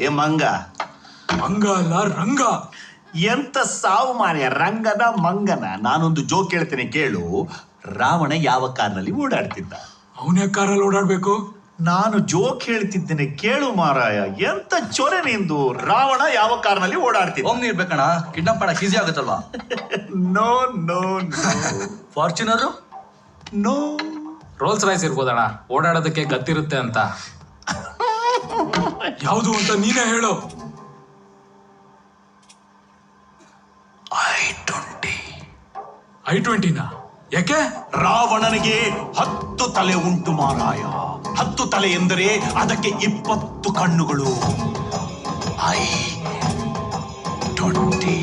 ಏ ಮಂಗ ಅಲ್ಲ ರಂಗ. ಎಂತ ಸಾವು ಮಾರ್ಯ, ರಂಗನ ಮಂಗನ. ನಾನೊಂದು ಜೋಕ್ ಹೇಳ್ತೇನೆ ಕೇಳು. ರಾವಣ ಯಾವ ಕಾರ್ನಲ್ಲಿ ಓಡಾಡ್ತಿದ್ದ? ಅವನೇ ಕಾರಲ್ಲಿ ಓಡಾಡ್ಬೇಕು. ನಾನು ಜೋಕ್ ಹೇಳ್ತಿದ್ದೇನೆ ಕೇಳು ಮಾರಾಯ. ಎಂತ ಚೊರೆ ನಿಂದು. ರಾವಣ ಯಾವ ಕಾರ್ನಲ್ಲಿ ಓಡಾಡ್ತಿದ್ದ? ಒಮ್ಮೆ ಇರ್ಬೇಕಣ್ಣ, ಕಿಡ್ನಾಪ್ ಮಾಡಕ್ ಈಸಿ ಆಗುತ್ತಲ್ವಾ? No no Fortuner? No. Rolls Royce ಇರ್ಬೋದಣ್ಣ, ಓಡಾಡೋದಕ್ಕೆ ಗತ್ತಿರುತ್ತೆ ಅಂತ. ಯಾವುದು ಅಂತ ನೀನೇ ಹೇಳು. I-20. ಯಾಕೆ? ರಾವಣನಿಗೆ 10 ತಲೆ ಉಂಟು ಮಾರಾಯ. 10 ತಲೆ ಎಂದರೆ ಅದಕ್ಕೆ 20 ಕಣ್ಣುಗಳು. I-20.